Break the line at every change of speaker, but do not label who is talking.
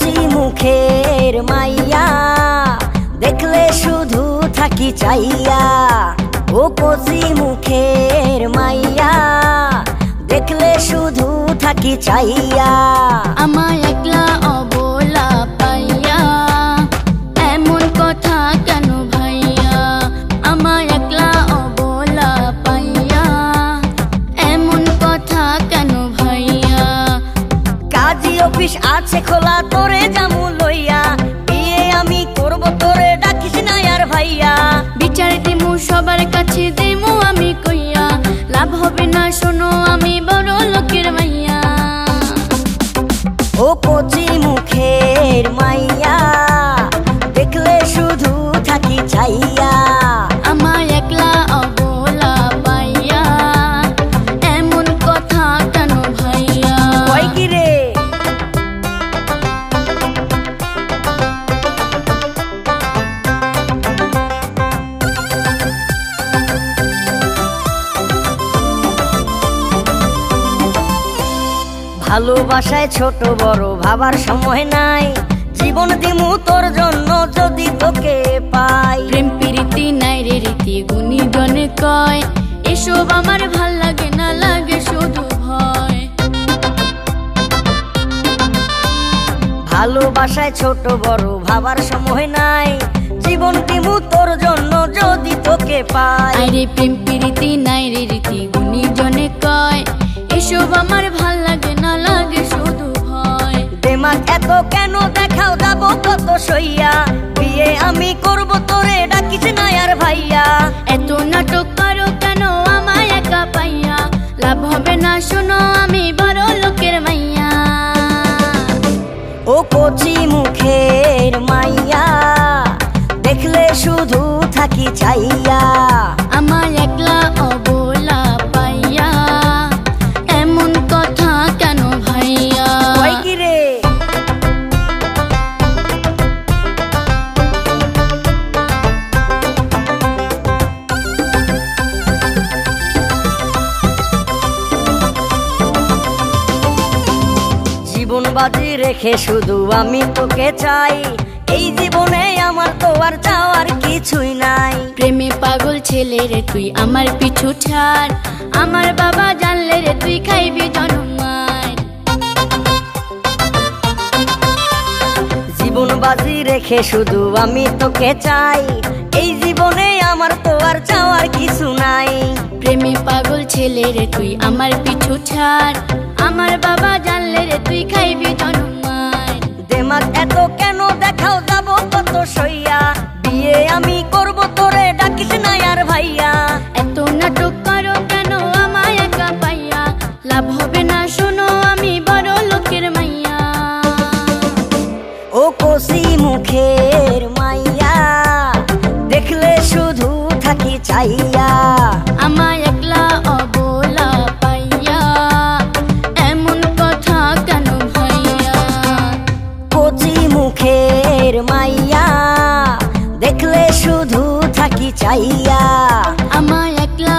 কচি মুখের মাইয়া দেখলে শুধু থাকি চাইয়া। ও কচি মুখের মাইয়া দেখলে শুধু থাকি চাইয়া।
আমায় একলা অবলা পাইয়া এমন কথা কেন ভাইয়া? আমায় একলা অবলা পাইয়া এমন কথা কেন ভাইয়া?
কাজী অফিস আছে খোলা তোরে জামু লইয়া, বিয়ে আমি করব তোরে ডাকিস না আর ভাইয়া।
বিচার দিমু সবার কাছে দিমু আমি কইয়া, লাভ হবে না শোনো আমি বড় লোকের মাইয়া।
ও কচি মুখের মাইয়া দেখলে শুধু থাকি চাইয়া।
আমায় একলা অবলা পাইয়া এমন কথা কেন ভাইয়া?
কই কি রে? ভালোবাসায় ছোট বড় ভাবার সময় নাই, জীবন দিমু তোর জন্য যদি তোকে পাই।
প্রেম প্রীতি নাই রে রীতি গুণী জনে কয়, এসব আমার ভাল লাগে না, লাগে শুধু ভয়।
ভালোবাসায় ছোট বড় ভাবার সময় নাই, জীবন দিমু তোর জন্য যদি তোকে পাই।
আরে প্রেম প্রীতি নাই রে রীতি গুণী জনে কয়, এসব আমার ভাল লাগে না, লাগে শুধু ভয়।
দেমাগ এত কেন দেখাও যাব কত সইয়া, বিয়ে আমি করব তোরে ডাকিস না আর ভাইয়া।
এত নাটক করো কেন আমায় একা পাইয়া, লাভ হবে না শোনো আমি বড় লোকের মাইয়া।
ও কচি মুখের মাইয়া দেখলে শুধু থাকি চাইয়া।
আমায় একলা অবলা পাইয়া এমন কথা কেন ভাইয়া?
কই কি রে? জীবন বাজি রেখে শুধু আমি তোকে চাই, এই জীবনে আমার তো আর চাওয়ার কিছুই নাই।
প্রেমে পাগল ছেলে রে তুই আমার পিছু ছাড়, আমার বাবা জানলে রে তুই খাইবি জনমার।
জীবন বাজি রেখে শুধু আমি তোকে চাই, এই জীবনে আমার তো আর চাওয়ার কিছু নাই।
প্রেমে পাগল ছেলে রে তুই আমার পিছু ছাড়, আমার বাবা জানলে রে তুই খাইবি জনমার।
দেমাগ এত কেন দেখাও যাব কত সইয়া, বিয়ে আমি করব তোরে ডাকিস না আর ভাইয়া।
এত নাটক করো কেন আমায় একা পাইয়া, লাভ হবে না শোনো আমি বড় লোকের মাইয়া।
ও কচি মুখের মাইয়া দেখলে শুধু থাকি চাইয়া।
আমায় একলা অবলা পাইয়া এমন কথা কেন ভাইয়া?
কচি মুখের মাইয়া দেখলে শুধু থাকি চাইয়া।
আমায় একলা